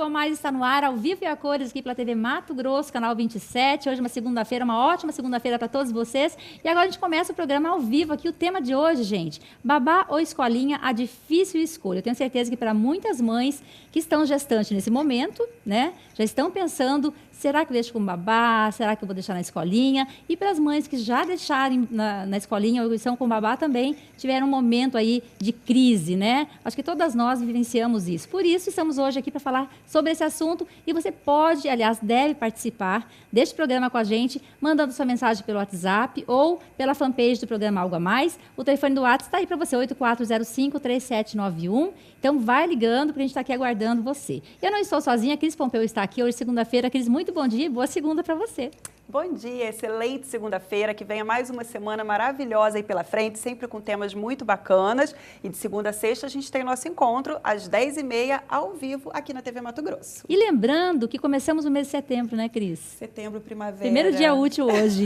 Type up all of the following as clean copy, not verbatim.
Algo a Mais está no ar, ao vivo e a cores, aqui pela TV Mato Grosso, canal 27. Hoje uma segunda-feira, uma ótima segunda-feira para todos vocês. E agora a gente começa o programa ao vivo aqui. O tema de hoje, gente, babá ou escolinha, a difícil escolha. Eu tenho certeza que para muitas mães que estão gestantes nesse momento, né, já estão pensando, será que eu deixo com babá? Será que eu vou deixar na escolinha? E para as mães que já deixarem na escolinha ou estão com babá também, tiveram um momento aí de crise, né? Acho que todas nós vivenciamos isso. Por isso, estamos hoje aqui para falar sobre esse assunto e você pode, aliás, deve participar deste programa com a gente, mandando sua mensagem pelo WhatsApp ou pela fanpage do programa Algo a Mais. O telefone do WhatsApp está aí para você, 8405-3791. Então, vai ligando, porque a gente está aqui aguardando você. Eu não estou sozinha, a Cris Pompeu está aqui hoje, segunda-feira. Cris, muito bom dia e boa segunda para você. Bom dia, excelente segunda-feira, que venha mais uma semana maravilhosa aí pela frente, sempre com temas muito bacanas. E de segunda a sexta a gente tem nosso encontro às 10h30, ao vivo, aqui na TV Mato Grosso. E lembrando que começamos o mês de setembro, né, Cris? Setembro, primavera. Primeiro dia útil hoje.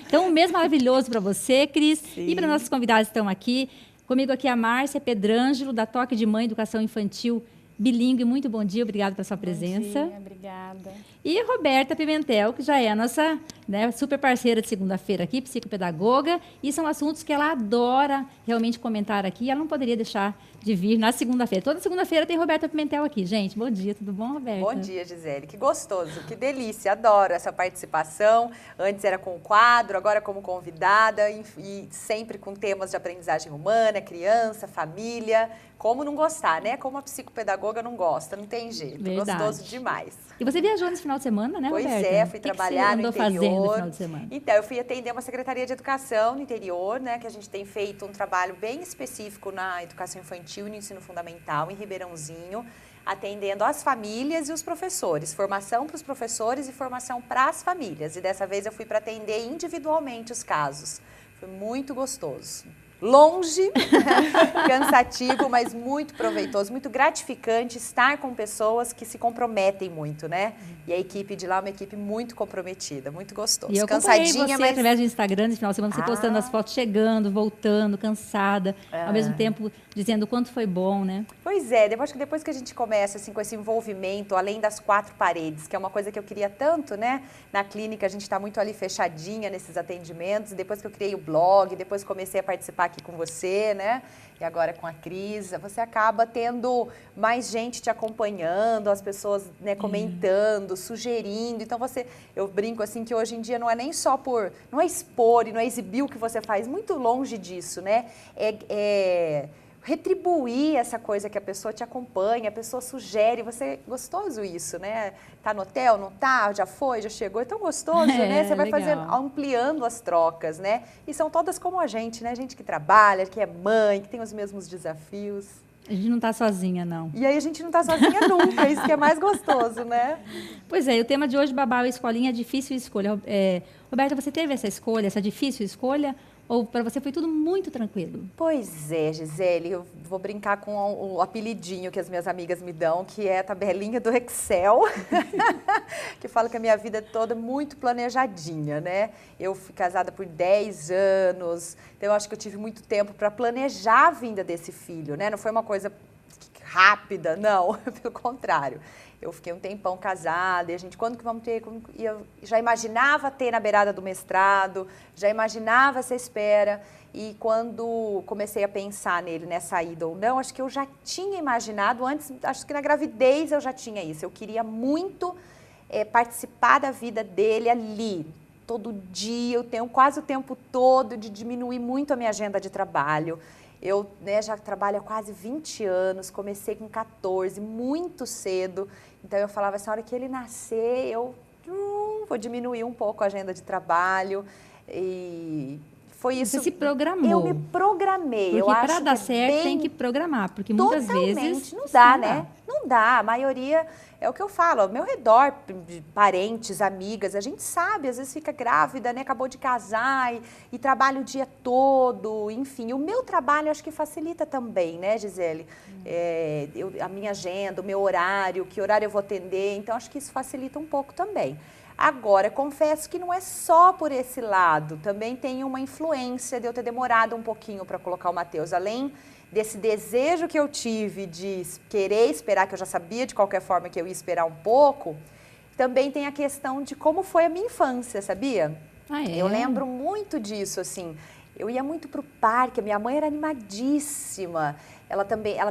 Então, um mês maravilhoso para você, Cris. Sim. E para nossos convidados que estão aqui. Comigo aqui a Márcia Pedrangelo, da Toque de Mãe Educação Infantil Bilingue. Muito bom dia, obrigada pela sua presença. Bom dia, obrigada. E Roberta Pimentel, que já é a nossa, né, super parceira de segunda-feira aqui, psicopedagoga, e são assuntos que ela adora realmente comentar aqui, ela não poderia deixar de vir na segunda-feira. Toda segunda-feira tem Roberta Pimentel aqui. Gente, bom dia, tudo bom, Roberta? Bom dia, Gisele, que gostoso, que delícia, adoro essa participação. Antes era com o quadro, agora como convidada e sempre com temas de aprendizagem humana, criança, família. Como não gostar, né? Como a psicopedagoga não gosta, não tem jeito. Verdade. Gostoso demais. E você viajou nesse final de semana, né, Roberta? Pois é, fui trabalhar no interior. O que você andou fazendo no final de semana? Então, eu fui atender uma Secretaria de Educação no interior, né? Que a gente tem feito um trabalho bem específico na educação infantil e no ensino fundamental, em Ribeirãozinho, atendendo as famílias e os professores. Formação para os professores e formação para as famílias. E dessa vez eu fui para atender individualmente os casos. Foi muito gostoso. Longe, cansativo, mas muito proveitoso, muito gratificante estar com pessoas que se comprometem muito, né? E a equipe de lá é uma equipe muito comprometida, muito gostoso. E eu cansadinha, você através do Instagram, no final de semana, você postando as fotos, chegando, voltando, cansada, ao mesmo tempo dizendo o quanto foi bom, né? Pois é, eu acho que depois que a gente começa assim, com esse envolvimento, além das quatro paredes, que é uma coisa que eu queria tanto, né? Na clínica a gente está muito ali fechadinha nesses atendimentos, depois que eu criei o blog, depois comecei a participar aqui com você, né? E agora com a Cris, você acaba tendo mais gente te acompanhando, as pessoas, né, comentando, sugerindo. Então eu brinco assim que hoje em dia não é nem só não é expor e não é exibir o que você faz, muito longe disso, né? Retribuir essa coisa que a pessoa te acompanha, a pessoa sugere, gostoso isso, né? Tá no hotel, não tá, já foi, já chegou, é tão gostoso, né? Você vai ampliando as trocas, né? E são todas como a gente, né? Gente que trabalha, que é mãe, que tem os mesmos desafios. A gente não tá sozinha, não. E aí a gente não tá sozinha nunca, isso que é mais gostoso, né? Pois é, o tema de hoje, babá ou escolinha, é difícil escolha. Roberta, você teve essa escolha, essa difícil escolha? Ou para você foi tudo muito tranquilo? Pois é, Gisele, eu vou brincar com o apelidinho que as minhas amigas me dão, que é a tabelinha do Excel, que fala que a minha vida é toda muito planejadinha, né? Eu fui casada por 10 anos, então eu acho que eu tive muito tempo para planejar a vinda desse filho, né? Não foi uma coisa rápida, não, pelo contrário. Eu fiquei um tempão casada e a gente, quando que vamos ter? E eu já imaginava ter na beirada do mestrado, já imaginava essa espera. E quando comecei a pensar nele, nessa ida ou não, acho que eu já tinha imaginado antes, acho que na gravidez eu já tinha isso. Eu queria muito participar da vida dele ali, todo dia, eu tenho quase o tempo todo de diminuir muito a minha agenda de trabalho. Eu, né, já trabalho há quase 20 anos, comecei com 14, muito cedo. Então, eu falava assim, a hora que ele nascer, eu vou diminuir um pouco a agenda de trabalho. E foi isso. Você se programou. Eu me programei. Porque para dar certo tem que programar, porque muitas vezes... Não dá, né? Não dá. A maioria, é o que eu falo, ao meu redor, de parentes, amigas, a gente sabe, às vezes fica grávida, né? Acabou de casar e trabalha o dia todo, enfim. O meu trabalho acho que facilita também, né, Gisele? A minha agenda, o meu horário, que horário eu vou atender, então acho que isso facilita um pouco também. Agora, confesso que não é só por esse lado, também tem uma influência de eu ter demorado um pouquinho para colocar o Matheus, além desse desejo que eu tive de querer esperar, que eu já sabia de qualquer forma que eu ia esperar um pouco, também tem a questão de como foi a minha infância, sabia? Ah, é? Eu lembro muito disso, assim. Eu ia muito pro parque, a minha mãe era animadíssima.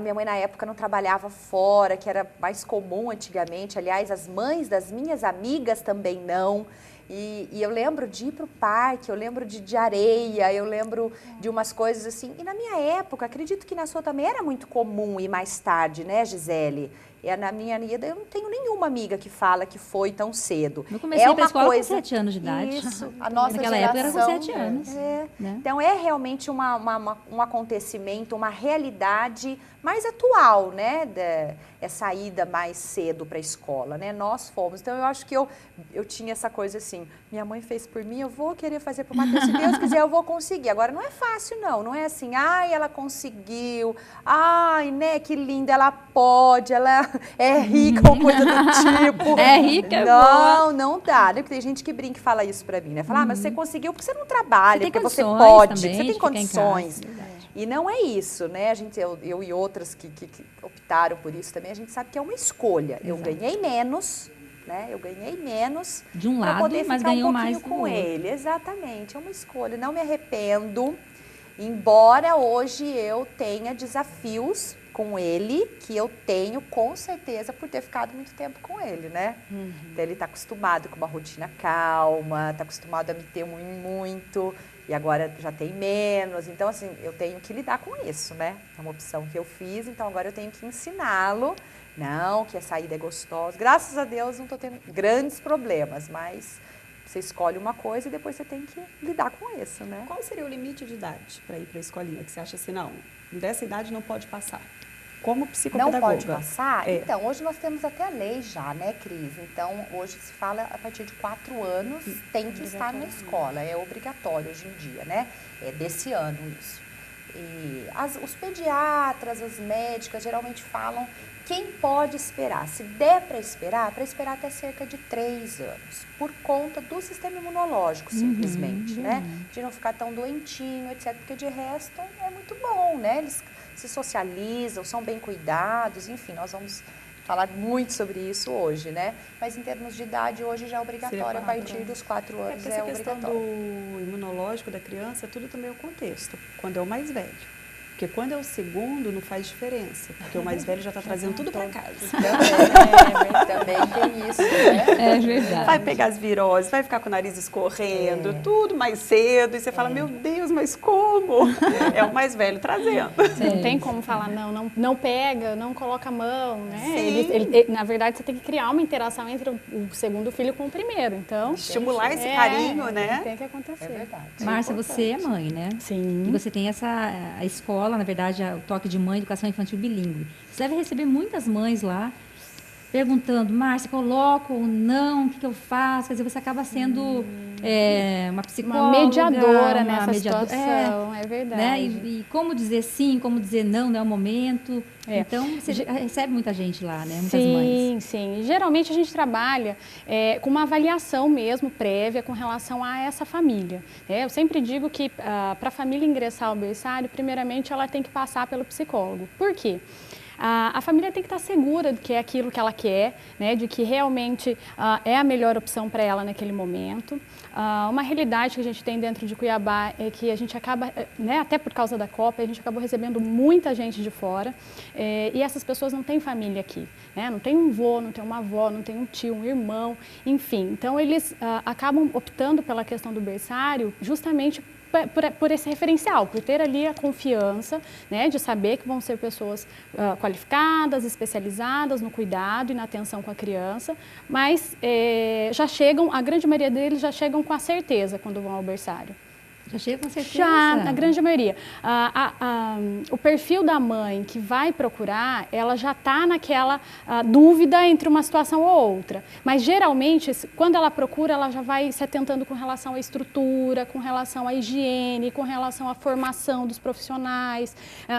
Minha mãe na época não trabalhava fora, que era mais comum antigamente. Aliás, as mães das minhas amigas também não. E eu lembro de ir pro parque, eu lembro de areia, eu lembro de umas coisas assim. E na minha época, acredito que na sua também era muito comum ir mais tarde, né, Gisele? E na minha vida, eu não tenho nenhuma amiga que fala que foi tão cedo. Eu comecei a ir pra escola com 7 anos de idade. Isso, a nossa Naquela geração. época era com 7 anos. Né? Então, Então, é realmente um acontecimento, uma realidade mais atual, né? Essa ida mais cedo para a escola, né? Nós fomos. Então, eu acho que eu tinha essa coisa assim, minha mãe fez por mim, eu vou querer fazer para o Matheus, se Deus quiser, eu vou conseguir. Agora, não é fácil, não é assim, ai, ela conseguiu, ai, né, que linda, ela pode, ela é rica ou coisa do tipo. É rica, é boa. Não dá, né? Porque tem gente que brinca e fala isso pra mim, né? Fala, mas você conseguiu porque você não trabalha, porque você pode, também, você tem condições. Casa, e não é isso, né? Eu e outras que optaram por isso também, a gente sabe que é uma escolha. Exato. Eu ganhei menos, né? Eu ganhei menos de um lado, poder mas ficar ganhou um pouquinho mais com do ele. Exatamente, é uma escolha. Não me arrependo, embora hoje eu tenha desafios com ele, que eu tenho com certeza por ter ficado muito tempo com ele, né? Então ele está acostumado com uma rotina calma, está acostumado a me ter muito, e agora já tem menos. Então, assim, eu tenho que lidar com isso, né? É uma opção que eu fiz, então agora eu tenho que ensiná-lo. Não, que a saída é gostosa. Graças a Deus não estou tendo grandes problemas, mas você escolhe uma coisa e depois você tem que lidar com isso, né? Qual seria o limite de idade para ir para a escolinha? Que você acha assim, não, dessa idade não pode passar? Como psicopedagoga. Não pode passar? É. Então, hoje nós temos até a lei já, né, Cris? Então, hoje se fala a partir de 4 anos tem que estar na escola. É obrigatório hoje em dia, né? É desse ano isso. E os pediatras, as médicas geralmente falam quem pode esperar. Se der para esperar até cerca de 3 anos. Por conta do sistema imunológico, simplesmente, né? De não ficar tão doentinho, etc. Porque de resto é muito bom, né? Eles se socializam, são bem cuidados, enfim, nós vamos falar muito sobre isso hoje, né? Mas em termos de idade, hoje já é obrigatório, a partir dos 4 anos porque essa questão obrigatório. do imunológico da criança, tudo também é o contexto, quando é o mais velho. Porque quando é o segundo, não faz diferença, porque o mais velho já está trazendo tudo para casa. Também tem isso, né? É verdade. Vai pegar as viroses, vai ficar com o nariz escorrendo, tudo mais cedo, e você fala, meu Deus, mas como? É o mais velho trazendo. Não tem como falar, não pega, não coloca a mão, né? Sim. Na verdade, você tem que criar uma interação entre o segundo filho com o primeiro, então... Estimular esse carinho, né? Tem que acontecer. É verdade. Márcia, você é mãe, né? Sim. E você tem a escola, na verdade, o toque de mãe, educação infantil bilíngue. Você deve receber muitas mães lá perguntando, Márcia, coloco ou não, o que eu faço? Quer dizer, você acaba sendo uma psicóloga. Uma mediadora nessa mediadora, situação, é verdade. Né? E como dizer sim, como dizer não é o momento. Então, você recebe muita gente lá, né? Muitas mães. Sim. Geralmente a gente trabalha com uma avaliação mesmo prévia com relação a essa família. Eu sempre digo que para a família ingressar ao berçário, primeiramente ela tem que passar pelo psicólogo. Por quê? A família tem que estar segura de que é aquilo que ela quer, né, de que realmente é a melhor opção para ela naquele momento. Uma realidade que a gente tem dentro de Cuiabá é que a gente acaba, né, até por causa da Copa, a gente acabou recebendo muita gente de fora e essas pessoas não têm família aqui, né? Não tem um avô, não tem uma avó, não tem um tio, um irmão, enfim. Então, eles acabam optando pela questão do berçário justamente por esse referencial, por ter ali a confiança, né, de saber que vão ser pessoas qualificadas, especializadas no cuidado e na atenção com a criança, mas já chegam, a grande maioria deles já chegam com a certeza quando vão ao berçário. Já chega com certeza? Já, na grande maioria. O perfil da mãe que vai procurar, ela já está naquela dúvida entre uma situação ou outra. Mas, geralmente, quando ela procura, ela já vai se atentando com relação à estrutura, com relação à higiene, com relação à formação dos profissionais,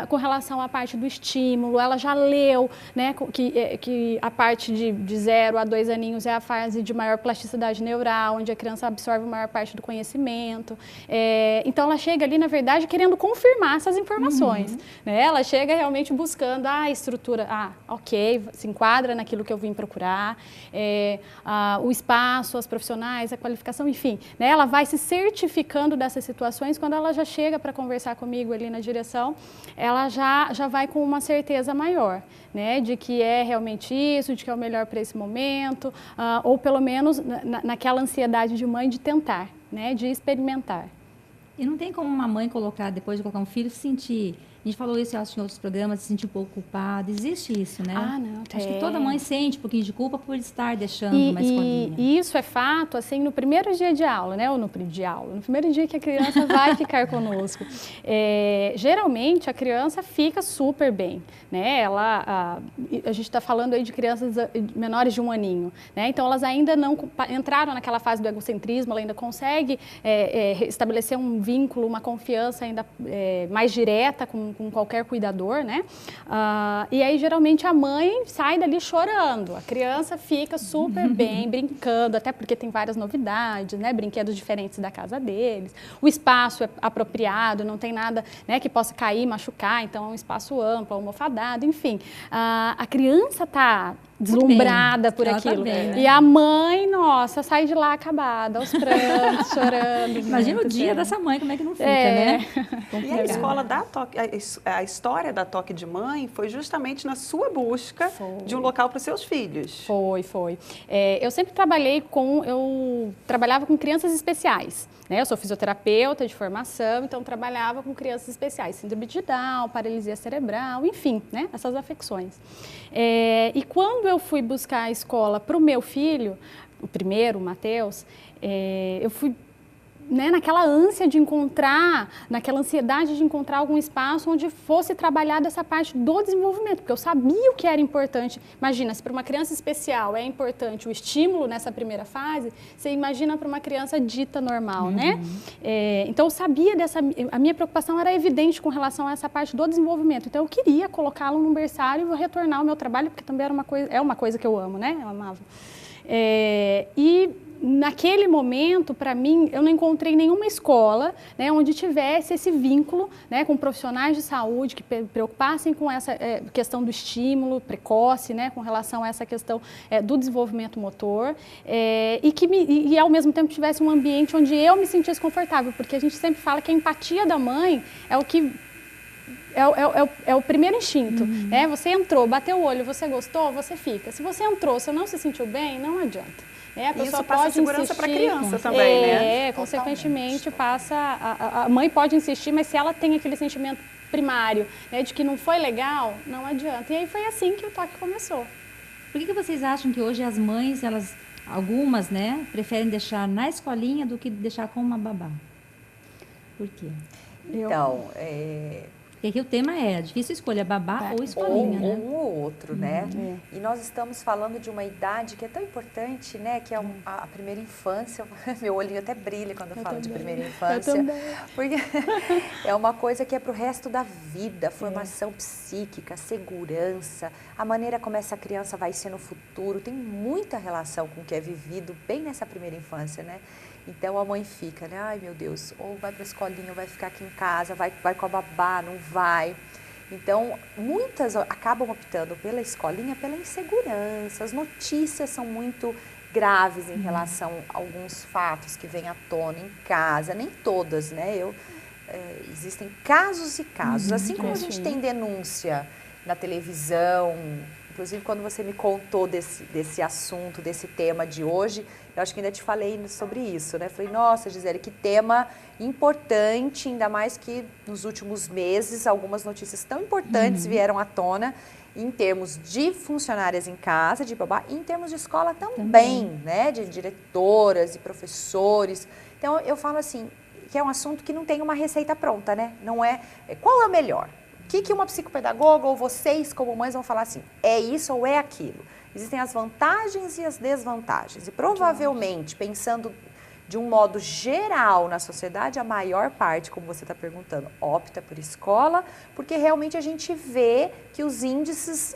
com relação à parte do estímulo. Ela já leu, né, que a parte de 0 a 2 aninhos é a fase de maior plasticidade neural, onde a criança absorve a maior parte do conhecimento. Então, ela chega ali, na verdade, querendo confirmar essas informações. Né? Ela chega realmente buscando a estrutura, ok, se enquadra naquilo que eu vim procurar, o espaço, as profissionais, a qualificação, enfim. Né? Ela vai se certificando dessas situações. Quando ela já chega para conversar comigo ali na direção, ela já vai com uma certeza maior, né? De que é realmente isso, de que é o melhor para esse momento, ou pelo menos naquela ansiedade de mãe de tentar, né? De experimentar. E não tem como uma mãe colocar, depois de colocar um filho, se sentir... A gente falou isso, eu acho, em outros programas, se sentir um pouco culpada. Existe isso, né? Não, tem. Acho que toda mãe sente um pouquinho de culpa por estar deixando uma escolinha. E isso é fato, assim, no primeiro dia de aula, né? Ou no primeiro dia que a criança vai ficar conosco. Geralmente, a criança fica super bem, né? A gente está falando aí de crianças menores de 1 aninho, né? Então, elas ainda não entraram naquela fase do egocentrismo, ela ainda consegue estabelecer um vínculo, uma confiança ainda mais direta com qualquer cuidador, né? E aí, geralmente, a mãe sai dali chorando. A criança fica super bem, brincando, até porque tem várias novidades, né? Brinquedos diferentes da casa deles. O espaço é apropriado, não tem nada, né, que possa cair, machucar, então é um espaço amplo, almofadado, enfim. A criança está deslumbrada por aquilo. Tá bem, né? E a mãe, nossa, sai de lá acabada, aos prantos, chorando. Imagina o dia dessa mãe, como é que não fica, né? E a escola da Toque, a história da Toque de Mãe foi justamente na sua busca de um local para os seus filhos. Foi. Eu sempre eu trabalhava com crianças especiais, né? Eu sou fisioterapeuta de formação, então trabalhava com crianças especiais, síndrome de Down, paralisia cerebral, enfim, né? Essas afecções. E quando eu fui buscar a escola para o meu filho, o primeiro, o Matheus, eu fui, né, naquela ânsia de encontrar, naquela ansiedade de encontrar algum espaço onde fosse trabalhada essa parte do desenvolvimento, porque eu sabia o que era importante. Imagina, se para uma criança especial é importante o estímulo nessa primeira fase, você imagina para uma criança dita normal, né? Então, eu sabia a minha preocupação era evidente com relação a essa parte do desenvolvimento. Então, eu queria colocá-lo num berçário e vou retornar ao meu trabalho, porque também é uma coisa que eu amo, né? Eu amava. Naquele momento, para mim, eu não encontrei nenhuma escola, né, onde tivesse esse vínculo, né, com profissionais de saúde que preocupassem com essa questão do estímulo precoce, né, com relação a essa questão do desenvolvimento motor, e ao mesmo tempo tivesse um ambiente onde eu me sentisse confortável, porque a gente sempre fala que a empatia da mãe é o que... É o primeiro instinto, né? Você entrou, bateu o olho, você gostou, você fica. Se você entrou, você não se sentiu bem, não adianta. A pessoa isso passa pode segurança para a insistir, criança também, né? Consequentemente, a mãe pode insistir, mas se ela tem aquele sentimento primário, né, de que não foi legal, não adianta. E aí foi assim que o toque começou. Por que vocês acham que hoje as mães, algumas, né, preferem deixar na escolinha do que deixar com uma babá? Por quê? Então, Porque aqui o tema é difícil escolher babá ou escolinha, né? Um ou outro, né? E nós estamos falando de uma idade que é tão importante, né? Que é a primeira infância. Meu olhinho até brilha quando eu falo de primeira infância. Porque é uma coisa que é para o resto da vida. Formação psíquica, segurança, a maneira como essa criança vai ser no futuro. Tem muita relação com o que é vivido bem nessa primeira infância, né? Então, a mãe fica, né? Ai, meu Deus, ou vai para a escolinha, ou vai ficar aqui em casa, vai com a babá, não vai. Então, muitas acabam optando pela escolinha, pela insegurança. As notícias são muito graves em relação a alguns fatos que vêm à tona em casa. Nem todas, né? Existem casos e casos. Assim como a gente tem denúncia na televisão. Inclusive, quando você me contou desse assunto, desse tema de hoje, eu acho que ainda te falei sobre isso, né? Falei, nossa, Gisele, que tema importante, ainda mais que nos últimos meses algumas notícias tão importantes vieram à tona em termos de funcionárias em casa, de babá, e em termos de escola também, né? De diretoras e professores. Então, eu falo assim, que é um assunto que não tem uma receita pronta, né? Não qual é o melhor? O que uma psicopedagoga ou vocês, como mães, vão falar assim, é isso ou é aquilo? Existem as vantagens e as desvantagens. E provavelmente, pensando de um modo geral na sociedade, a maior parte, como você está perguntando, opta por escola, porque realmente a gente vê que os índices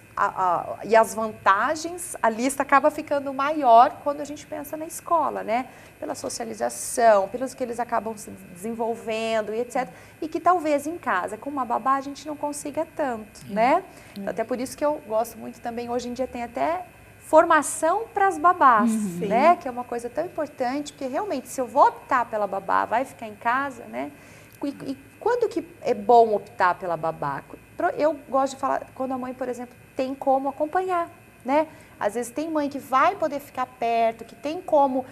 e as vantagens, a lista acaba ficando maior quando a gente pensa na escola, né? Pela socialização, pelos que eles acabam se desenvolvendo e etc. E que talvez em casa, com uma babá, a gente não consiga tanto, né? Até por isso que eu gosto muito também, hoje em dia tem até formação para as babás, né? Que é uma coisa tão importante, porque realmente se eu vou optar pela babá, vai ficar em casa, né? E quando que é bom optar pela babá? Eu gosto de falar quando a mãe, por exemplo, tem como acompanhar, né? Às vezes tem mãe que vai poder ficar perto, que tem como,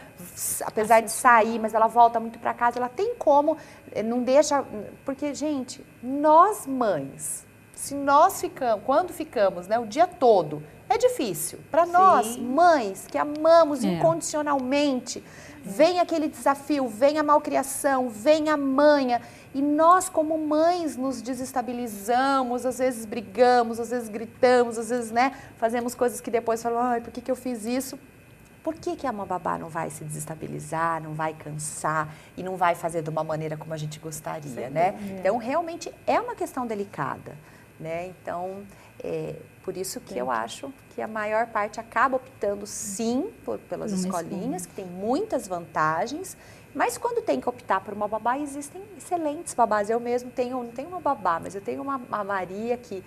apesar de sair, mas ela volta muito para casa, ela tem como, não deixa... Porque, gente, nós mães, se nós ficamos, quando ficamos, né, o dia todo, é difícil. Para nós, mães, que amamos incondicionalmente, vem aquele desafio, vem a malcriação, vem a manha. E nós, como mães, nos desestabilizamos, às vezes brigamos, às vezes gritamos, às vezes, né, fazemos coisas que depois falam, ai, por que eu fiz isso? Por que a uma babá não vai se desestabilizar, não vai cansar e não vai fazer de uma maneira como a gente gostaria, né? Então, realmente é uma questão delicada, né? Então, por isso que eu acho que a maior parte acaba optando, sim, pelas escolinhas, que tem muitas vantagens, mas quando tem que optar por uma babá, existem excelentes babás. Eu mesmo não tenho uma babá, mas eu tenho uma Maria que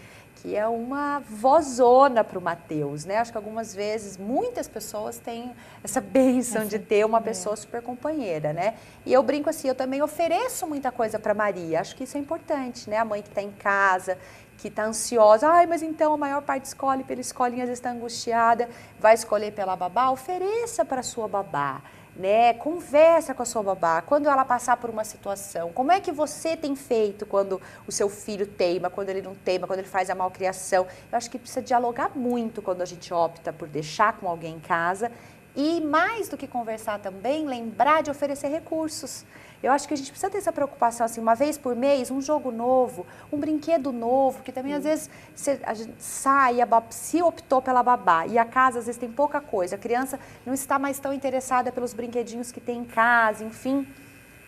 é uma vozona para o Matheus, né? Acho que algumas vezes, muitas pessoas têm essa bênção de ter uma pessoa super companheira, né? E eu brinco assim, eu também ofereço muita coisa para Maria, acho que isso é importante, né? A mãe que está em casa, que está ansiosa, ai, mas então a maior parte escolhe pela escolinha, às vezes está angustiada, vai escolher pela babá, ofereça para a sua babá, né? Conversa com a sua babá, quando ela passar por uma situação, como é que você tem feito quando o seu filho teima, quando ele não teima, quando ele faz a malcriação? Eu acho que precisa dialogar muito quando a gente opta por deixar com alguém em casa e mais do que conversar também, lembrar de oferecer recursos. Eu acho que a gente precisa ter essa preocupação, assim, uma vez por mês, um jogo novo, um brinquedo novo, que também às vezes a gente sai, se optou pela babá e a casa às vezes tem pouca coisa, a criança não está mais tão interessada pelos brinquedinhos que tem em casa, enfim.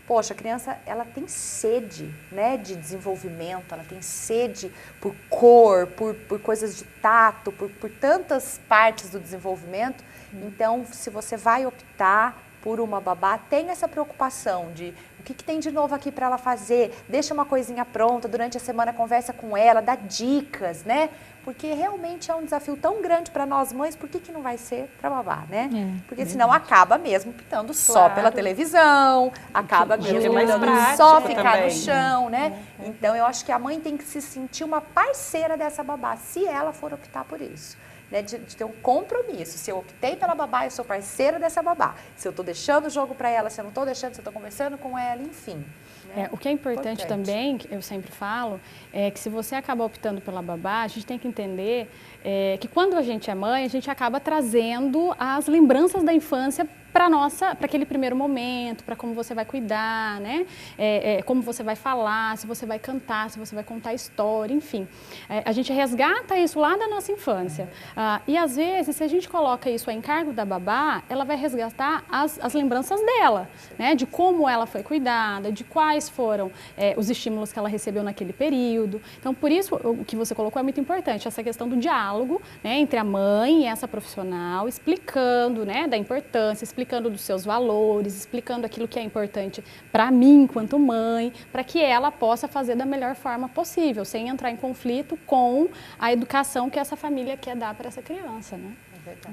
Poxa, a criança, ela tem sede, né, de desenvolvimento, ela tem sede por cor, por coisas de tato, por tantas partes do desenvolvimento. Então, se você vai optar por uma babá, tem essa preocupação de o que tem de novo aqui para ela fazer, deixa uma coisinha pronta, durante a semana conversa com ela, dá dicas, né? Porque realmente é um desafio tão grande para nós mães, por que não vai ser para babá, né? Porque senão acaba mesmo optando só pela televisão, acaba mesmo optando só ficar no chão, né? Então eu acho que a mãe tem que se sentir uma parceira dessa babá, se ela for optar por isso. Né, de ter um compromisso. Se eu optei pela babá, eu sou parceira dessa babá. Se eu estou deixando o jogo para ela, se eu não estou deixando, se eu estou conversando com ela, enfim. Né? O que é importante também, que eu sempre falo, é que se você acaba optando pela babá, a gente tem que entender que quando a gente é mãe, a gente acaba trazendo as lembranças da infância para aquele primeiro momento, para como você vai cuidar, né? Como você vai falar, se você vai cantar, se você vai contar história, enfim. A gente resgata isso lá da nossa infância. E às vezes, se a gente coloca isso a encargo da babá, ela vai resgatar as lembranças dela, né? De como ela foi cuidada, de quais foram os estímulos que ela recebeu naquele período. Então, por isso, o que você colocou é muito importante, essa questão do diálogo, né, entre a mãe e essa profissional, explicando, né, da importância, explicando dos seus valores, explicando aquilo que é importante para mim, enquanto mãe, para que ela possa fazer da melhor forma possível, sem entrar em conflito com a educação que essa família quer dar para essa criança, né?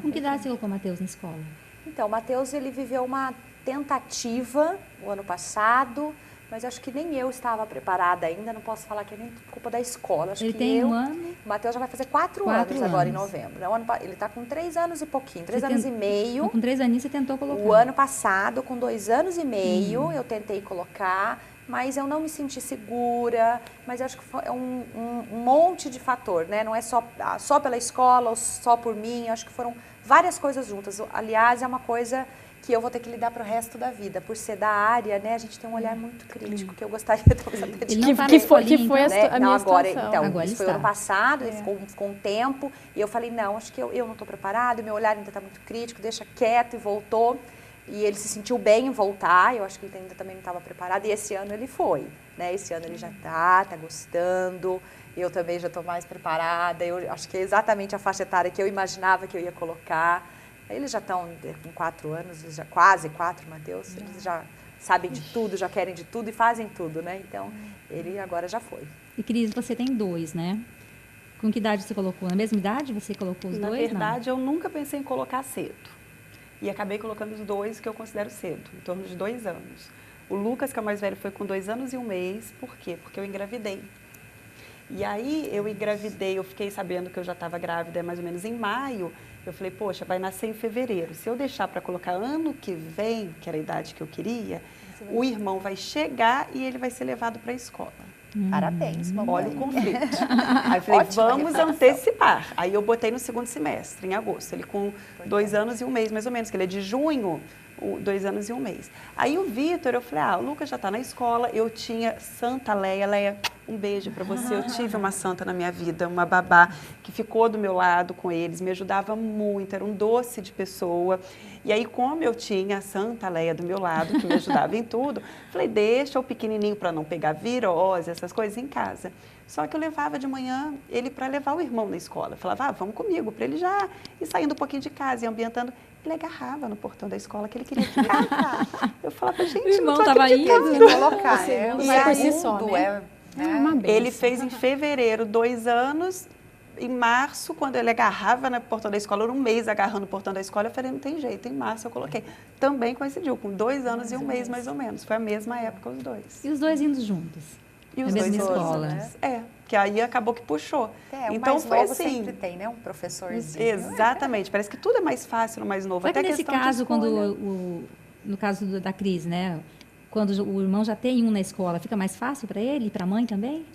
Com que idade você colocou o Matheus na escola? Então, o Matheus, ele viveu uma tentativa o ano passado, mas acho que nem eu estava preparada ainda, não posso falar que é nem culpa da escola. Acho ele que tem um ano? O Matheus já vai fazer 4 anos agora em novembro. Ele está com 3 anos e pouquinho, 3 anos e meio. Com 3 aninhos você tentou colocar? O ano passado, com 2 anos e meio, eu tentei colocar, mas eu não me senti segura, mas acho que é um monte de fator, né? Não é só pela escola ou só por mim, acho que foram várias coisas juntas. Aliás, é uma coisa que eu vou ter que lidar para o resto da vida. Por ser da área, né, a gente tem um olhar muito crítico, que eu gostaria de que foi a minha agora, situação. Então, agora isso foi ano passado, ele ficou um tempo, e eu falei, não, acho que eu não estou preparada, meu olhar ainda está muito crítico, deixa quieto, e voltou. E ele se sentiu bem em voltar, eu acho que ele ainda também não estava preparado, e esse ano ele foi, né? Esse ano ele já tá gostando, eu também já estou mais preparada, eu acho que é exatamente a faixa etária que eu imaginava que eu ia colocar. Eles já estão com 4 anos, já, quase 4, Matheus, eles já sabem de tudo, já querem de tudo e fazem tudo, né? Então, ele agora já foi. E Cris, você tem 2, né? Com que idade você colocou? Na mesma idade você colocou os 2? Na verdade, eu nunca pensei em colocar cedo. E acabei colocando os 2 que eu considero cedo, em torno de 2 anos. O Lucas, que é o mais velho, foi com 2 anos e 1 mês. Por quê? Porque eu engravidei. E aí, eu engravidei, eu fiquei sabendo que eu já estava grávida mais ou menos em maio. Eu falei, poxa, vai nascer em fevereiro. Se eu deixar para colocar ano que vem, que era a idade que eu queria, o irmão vai chegar e ele vai ser levado para a escola. Parabéns, mamãe. Olha o conflito. Aí eu falei, vamos antecipar. Aí eu botei no segundo semestre, em agosto. Ele com 2 anos e 1 mês, mais ou menos, que ele é de junho, 2 anos e 1 mês. Aí o Vitor, eu falei, o Lucas já está na escola. Eu tinha Santa Leia. Leia, um beijo para você. Eu tive uma santa na minha vida, uma babá, que ficou do meu lado com eles, me ajudava muito, era um doce de pessoa. E aí, como eu tinha a Santa Leia do meu lado, que me ajudava em tudo, falei, deixa o pequenininho para não pegar virose, essas coisas em casa. Só que eu levava de manhã ele para levar o irmão na escola. Eu falava, vamos comigo, para ele já ir saindo um pouquinho de casa e ambientando. Ele agarrava no portão da escola que ele queria ficar. Eu falava, gente, o irmão não tô estava acreditando. Colocar, E vai por si só, né? É uma benção. Ele fez em fevereiro 2 anos. Em março, quando ele agarrava no portão da escola, era 1 mês agarrando o portão da escola, eu falei, não tem jeito, em março eu coloquei. Também coincidiu, com 2 anos e 1 mês, mais ou menos. Foi a mesma época os 2. E os 2 indo juntos? E os na 2 mesma escola? né? Que aí acabou que puxou. O então mais foi novo assim. sempre tem, né? Um professorzinho. Exatamente, parece que tudo é mais fácil no mais novo. Será Até que nesse questão de caso, escolha. no caso da Cris, né? Quando o irmão já tem um na escola, fica mais fácil para ele e para a mãe também?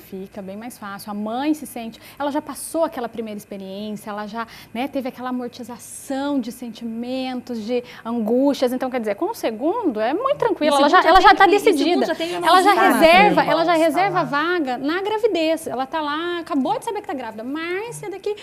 Fica bem mais fácil. A mãe se sente, ela já passou aquela primeira experiência, ela já, né, teve aquela amortização de sentimentos, de angústias. Então, quer dizer, com o segundo é muito tranquilo. Ela já está decidida. Ela já reserva a vaga na gravidez. Ela está lá, acabou de saber que está grávida. Márcia, daqui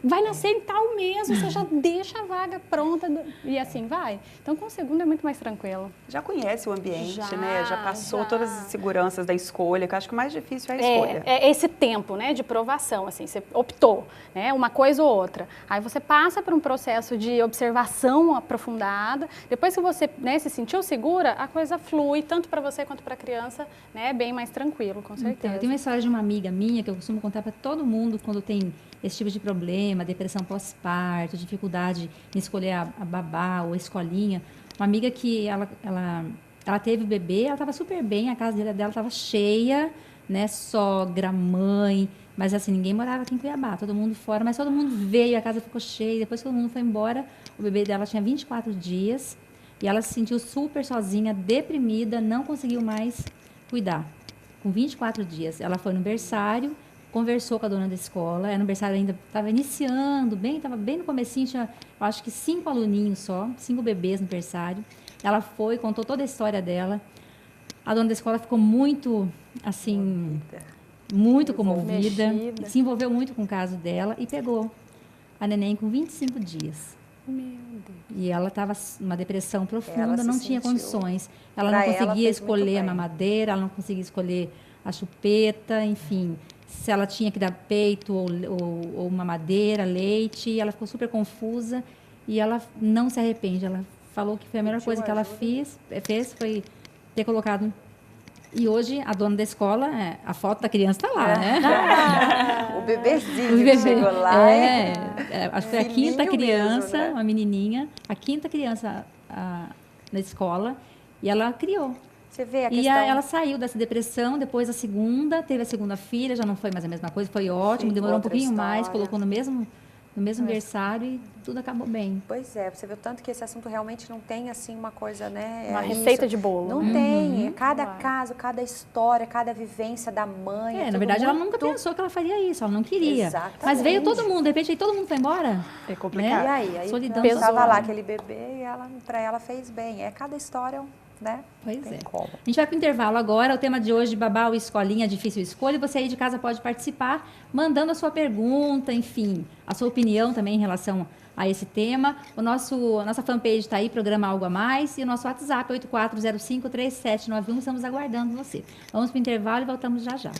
vai nascer em tal mês, você já deixa a vaga pronta e assim vai. Então, com o segundo é muito mais tranquilo. Já conhece o ambiente, né? Já passou todas as seguranças da escolha, que eu acho que o mais difícil é a escolha. É esse tempo, né, de provação, assim, você optou, né, uma coisa ou outra. Aí você passa por um processo de observação aprofundada. Depois que você, né, se sentiu segura, a coisa flui, tanto para você quanto para a criança, né, bem mais tranquilo, com certeza. Então, eu tenho uma história de uma amiga minha que eu costumo contar para todo mundo quando tem esse tipo de problema, depressão pós-parto, dificuldade em escolher a babá ou a escolinha. Uma amiga que ela teve o bebê, ela estava super bem, a casa dela estava cheia, né, sogra, mãe, mas assim, ninguém morava aqui em Cuiabá, todo mundo fora, mas todo mundo veio, a casa ficou cheia, depois que todo mundo foi embora, o bebê dela tinha 24 dias, e ela se sentiu super sozinha, deprimida, não conseguiu mais cuidar. Com 24 dias, ela foi no berçário, conversou com a dona da escola, no berçário ainda estava iniciando, estava bem no comecinho, tinha, eu acho que 5 aluninhos só, 5 bebês no berçário. Ela foi, contou toda a história dela. A dona da escola ficou muito, assim, muito comovida, se envolveu muito com o caso dela e pegou a neném com 25 dias. Meu Deus. E ela estava numa depressão profunda, não tinha condições. Ela não Pra ela conseguia fez escolher muito a bem. mamadeira, ela não conseguia escolher a chupeta, enfim, se ela tinha que dar peito ou mamadeira, leite. Ela ficou super confusa e ela não se arrepende. Ela falou que foi a melhor coisa que ela fez foi ter colocado. E hoje a dona da escola, a foto da criança está lá, né? O bebezinho O que bebê. chegou lá. Acho que foi a Filhinho quinta criança, mesmo, né? uma menininha, a quinta criança na escola, e ela criou. Você vê a E questão... ela saiu dessa depressão, depois teve a segunda filha, já não foi mais a mesma coisa, foi ótimo, Sim, demorou um outra pouquinho mais, história. colocou no mesmo berçário e tudo acabou bem. Pois é, você vê tanto que esse assunto realmente não tem assim uma coisa, né? Uma receita de bolo. Não né? tem. É cada caso, cada história, cada vivência da mãe. Na tudo verdade, ela muito- nunca pensou que ela faria isso, ela não queria. Exatamente. Mas veio todo mundo, de repente aí todo mundo foi embora. É E complicado. aí Solidão estava pesou, lá né? aquele bebê e para ela fez bem. Cada história né? Pois Tem é. como. A gente vai para o intervalo agora. O tema de hoje, babá ou escolinha, difícil escolha. Você aí de casa pode participar, mandando a sua pergunta, enfim, a sua opinião também em relação a esse tema. A nossa fanpage está aí, programa Algo a Mais, e o nosso WhatsApp 84053791. Estamos aguardando você. Vamos para o intervalo e voltamos já já.